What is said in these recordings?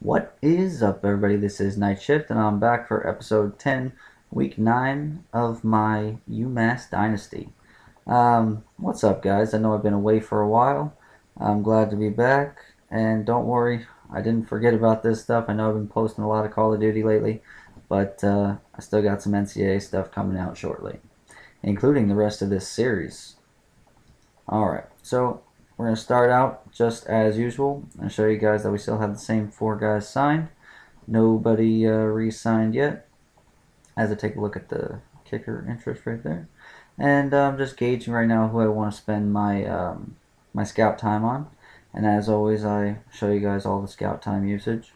What is up, everybody? This is Night Shift, and I'm back for episode 10, week 9 of my UMASS Dynasty. What's up, guys? I know I've been away for a while. I'm glad to be back, and don't worry, I didn't forget about this stuff. I know I've been posting a lot of Call of Duty lately, but I still got some NCAA stuff coming out shortly, including the rest of this series. Alright, so we're going to start out just as usual and show you guys that we still have the same 4 guys signed. Nobody re-signed yet, as I take a look at the kicker interest right there. And I'm just gauging right now who I want to spend my my scout time on. And as always, I show you guys all the scout time usage,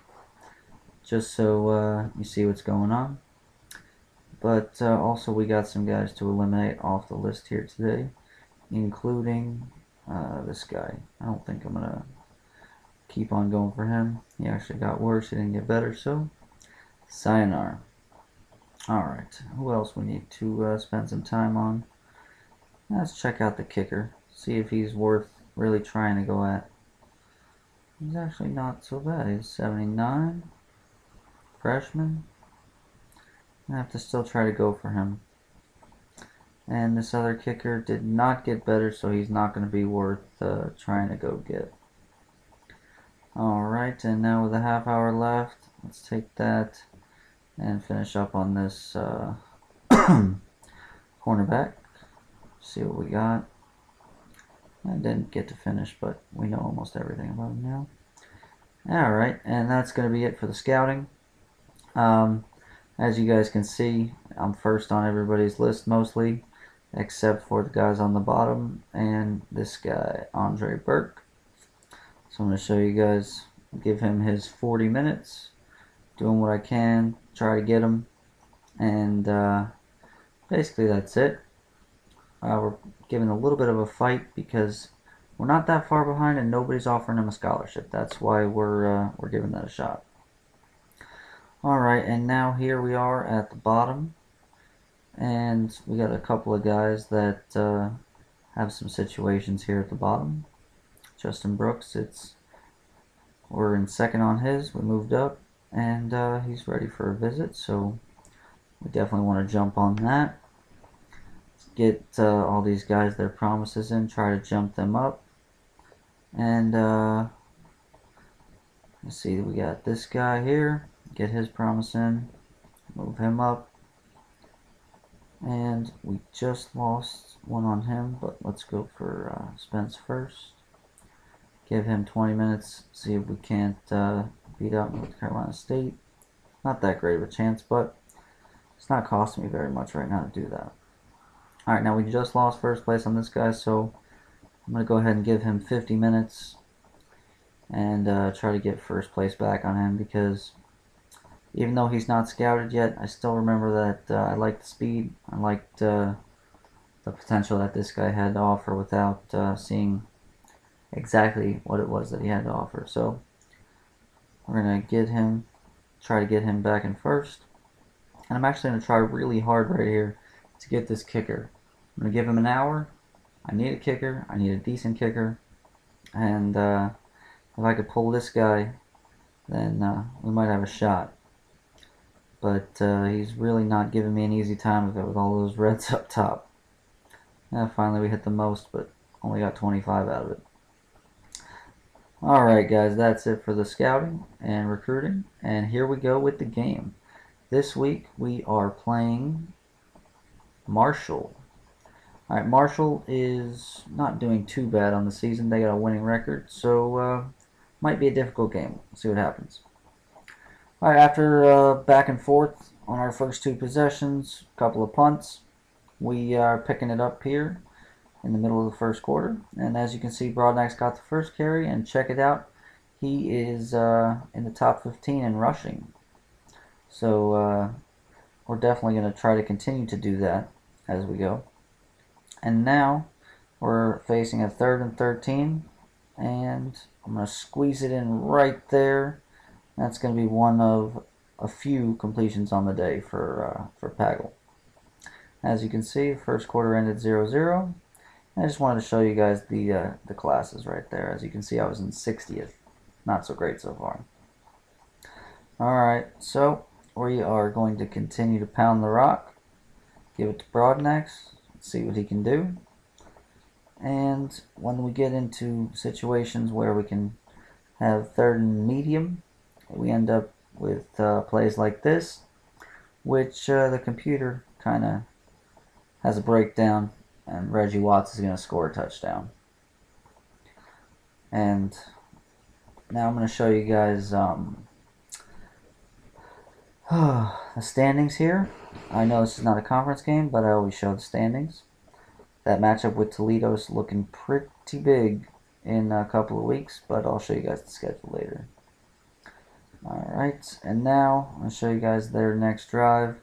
just so you see what's going on. But also we got some guys to eliminate off the list here today, including this guy. I don't think I'm going to keep on going for him. He actually got worse. He didn't get better, so sayonara. Alright, who else we need to spend some time on? Let's check out the kicker. See if he's worth really trying to go at. He's actually not so bad. He's 79. Freshman. I have to still try to go for him. And this other kicker did not get better, so he's not going to be worth trying to go get. Alright, and now with a half hour left, let's take that and finish up on this cornerback. See what we got. I didn't get to finish, but we know almost everything about him now. Alright, and that's going to be it for the scouting. As you guys can see, I'm first on everybody's list mostly, except for the guys on the bottom and this guy, Andre Burke. So I'm going to show you guys, give him his 40 minutes, doing what I can, try to get him, and basically that's it. We're giving a little bit of a fight because we're not that far behind and nobody's offering him a scholarship. That's why we're giving that a shot. Alright, and now here we are at the bottom, and we got a couple of guys that have some situations here at the bottom. Justin Brooks, we're in second on his. We moved up, and he's ready for a visit, so we definitely want to jump on that. Let's get all these guys their promises in, try to jump them up, and let's see, we got this guy here. Get his promise in, move him up, and we just lost one on him, but let's go for Spence first. Give him 20 minutes, see if we can't beat out North Carolina State. Not that great of a chance, but it's not costing me very much right now to do that. Alright, now we just lost first place on this guy, so I'm going to go ahead and give him 50 minutes and try to get first place back on him, because even though he's not scouted yet, I still remember that I liked the speed. I liked the potential that this guy had to offer without seeing exactly what it was that he had to offer. So we're going to try to get him back in first. And I'm actually going to try really hard right here to get this kicker. I'm going to give him an hour. I need a kicker. I need a decent kicker. And if I could pull this guy, then we might have a shot. But he's really not giving me an easy time of it with all those reds up top. Finally we hit the most, but only got 25 out of it. Alright guys, that's it for the scouting and recruiting. And here we go with the game. This week we are playing Marshall. Alright, Marshall is not doing too bad on the season. They got a winning record, so might be a difficult game. We'll see what happens. Alright, after back and forth on our first 2 possessions, a couple of punts, we are picking it up here in the middle of the first quarter. And as you can see, Broadnack's got the first carry, and check it out. He is in the top 15 in rushing. So we're definitely going to try to continue to do that as we go. And now we're facing a 3rd and 13, and I'm going to squeeze it in right there. That's going to be one of a few completions on the day for Pagel. As you can see, first quarter ended 0-0. I just wanted to show you guys the classes right there. As you can see, I was in 60th. Not so great so far. Alright, so we are going to continue to pound the rock. Give it to Broadnex. See what he can do. And when we get into situations where we can have third and medium, we end up with plays like this, which the computer kind of has a breakdown, and Reggie Watts is going to score a touchdown. And now I'm going to show you guys the standings here. I know this is not a conference game, but I always show the standings. That matchup with Toledo is looking pretty big in a couple of weeks, but I'll show you guys the schedule later. Alright, and now I'll show you guys their next drive.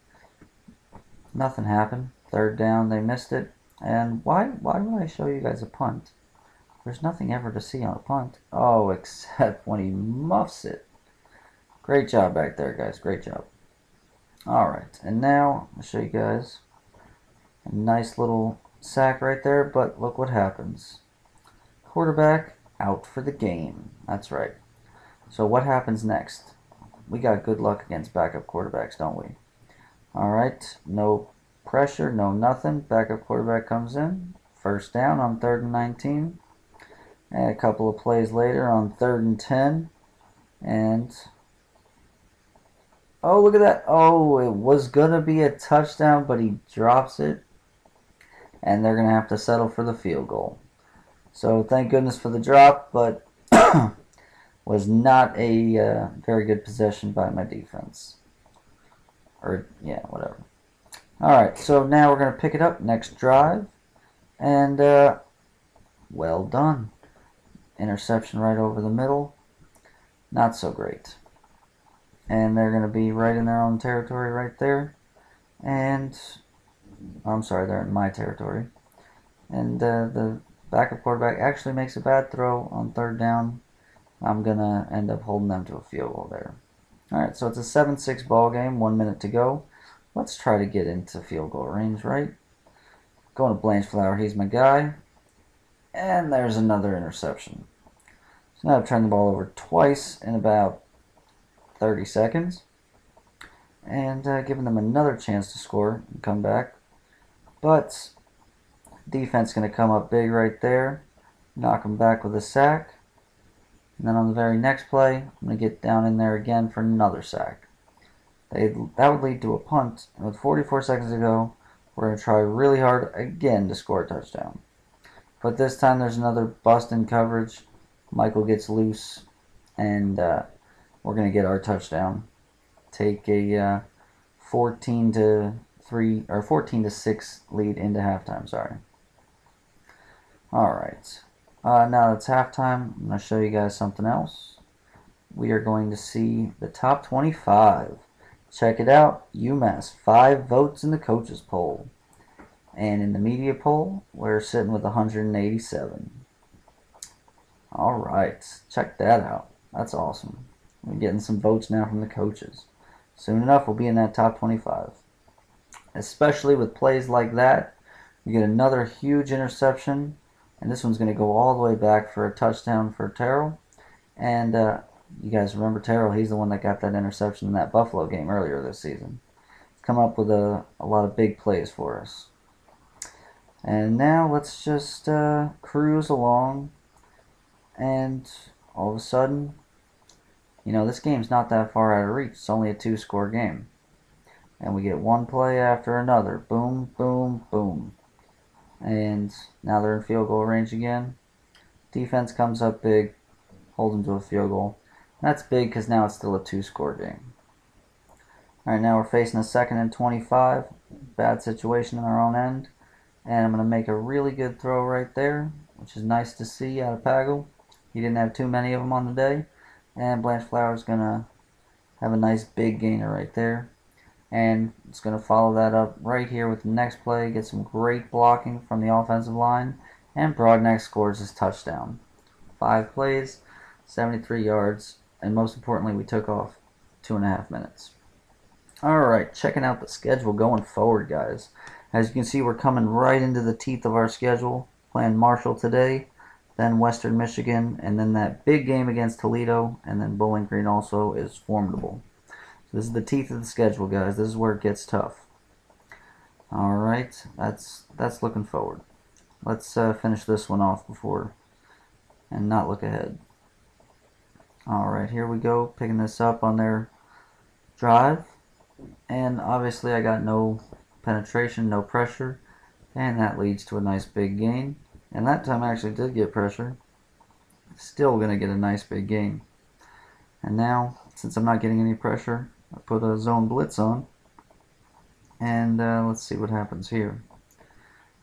Nothing happened. Third down, they missed it. And why would I show you guys a punt? There's nothing ever to see on a punt. Oh, except when he muffs it. Great job back there, guys. Great job. Alright, and now I'll show you guys a nice little sack right there, but look what happens. Quarterback out for the game. That's right. So what happens next? We got good luck against backup quarterbacks, don't we? Alright, no pressure, no nothing. Backup quarterback comes in. First down on 3rd and 19. And a couple of plays later on 3rd and 10. And oh, look at that. Oh, it was going to be a touchdown, but he drops it. And they're going to have to settle for the field goal. So thank goodness for the drop, but was not a very good possession by my defense. Or, yeah, whatever. Alright, so now we're going to pick it up next drive. And, well done. Interception right over the middle. Not so great. And they're going to be right in their own territory right there. And I'm sorry, they're in my territory. And the backup quarterback actually makes a bad throw on 3rd down. I'm going to end up holding them to a field goal there. Alright, so it's a 7-6 ball game, 1 minute to go. Let's try to get into field goal range, right? Going to Blanchflower, he's my guy. And there's another interception. So now I've turned the ball over twice in about 30 seconds. And giving them another chance to score and come back. But defense going to come up big right there. Knock them back with a sack. And then on the very next play, I'm going to get down in there again for another sack. That would lead to a punt. And with 44 seconds to go, we're going to try really hard again to score a touchdown. But this time there's another bust in coverage. Michael gets loose, and we're going to get our touchdown. Take a 14-3 or 14-6 lead into halftime. Sorry. All right. Now it's halftime. I'm going to show you guys something else. We are going to see the top 25. Check it out. UMass, 5 votes in the coaches poll. And in the media poll, we're sitting with 187. All right. Check that out. That's awesome. We're getting some votes now from the coaches. Soon enough, we'll be in that top 25. Especially with plays like that. We get another huge interception. And this one's going to go all the way back for a touchdown for Terrell. And you guys remember Terrell? He's the one that got that interception in that Buffalo game earlier this season. He's come up with a lot of big plays for us. And now let's just cruise along. And all of a sudden, you know, this game's not that far out of reach. It's only a 2-score game. And we get one play after another. Boom, boom, boom. And now they're in field goal range again. Defense comes up big, holds them to a field goal. And that's big because now it's still a 2-score game. Alright, now we're facing a 2nd and 25. Bad situation on our own end. And I'm going to make a really good throw right there, which is nice to see out of Pagel. He didn't have too many of them on the day. And Blanchflower's going to have a nice big gainer right there. And it's going to follow that up right here with the next play. Get some great blocking from the offensive line. And Broadneck scores his touchdown. 5 plays, 73 yards. And most importantly, we took off 2.5 minutes. Alright, checking out the schedule going forward, guys. As you can see, we're coming right into the teeth of our schedule. Playing Marshall today, then Western Michigan, and then that big game against Toledo, and then Bowling Green also is formidable. This is the teeth of the schedule, guys. This is where it gets tough. All right, that's looking forward. Let's finish this one off before and not look ahead. All right, here we go, picking this up on their drive, and obviously I got no penetration, no pressure, and that leads to a nice big gain. And that time I actually did get pressure. Still gonna get a nice big gain. And now, since I'm not getting any pressure, I put a zone blitz on, and let's see what happens here.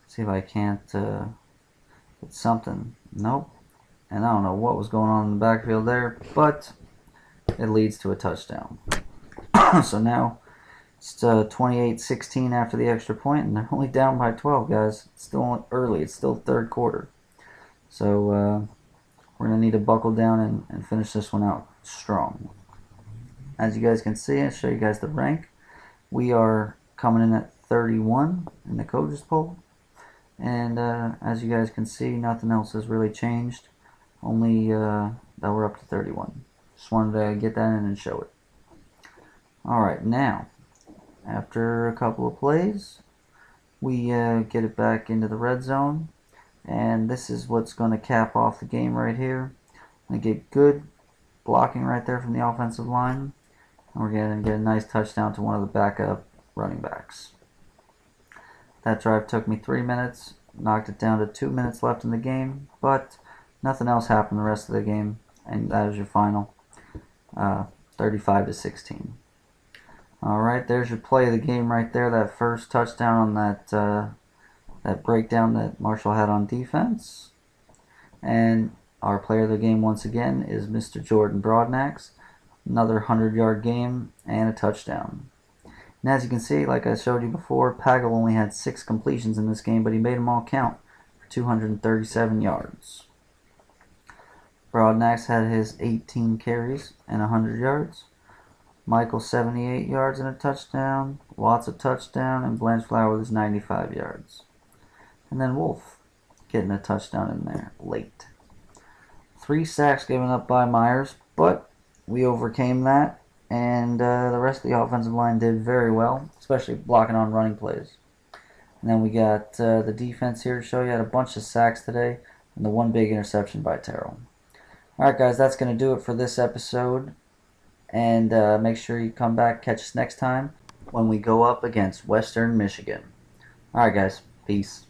See if I can't get something. Nope. And I don't know what was going on in the backfield there, but it leads to a touchdown. So now it's 28-16 after the extra point, and they're only down by 12, guys. It's still early. It's still third quarter. So we're going to need to buckle down and finish this one out strong. As you guys can see, I'll show you guys the rank. We are coming in at 31 in the coaches poll. And as you guys can see, nothing else has really changed. Only that we're up to 31. Just wanted to get that in and show it. Alright, now, after a couple of plays, we get it back into the red zone. And this is what's going to cap off the game right here. I get good blocking right there from the offensive line. And we're going to get a nice touchdown to one of the backup running backs. That drive took me 3 minutes, knocked it down to 2 minutes left in the game, but nothing else happened the rest of the game, and that is your final, 35-16. Alright, there's your play of the game right there, that first touchdown on that breakdown that Marshall had on defense. And our player of the game once again is Mr. Jordan Broadnax. Another 100-yard game and a touchdown. And as you can see, like I showed you before, Pagel only had 6 completions in this game, but he made them all count for 237 yards. Broadnax had his 18 carries and 100 yards. Michael 78 yards and a touchdown. Watts a touchdown, and Blanchflower with his 95 yards. And then Wolf getting a touchdown in there late. 3 sacks given up by Myers, but we overcame that. And the rest of the offensive line did very well, especially blocking on running plays. And then we got the defense here to show you. Had a bunch of sacks today, and the one big interception by Terrell. Alright guys, that's going to do it for this episode. And make sure you come back, catch us next time when we go up against Western Michigan. Alright guys, peace.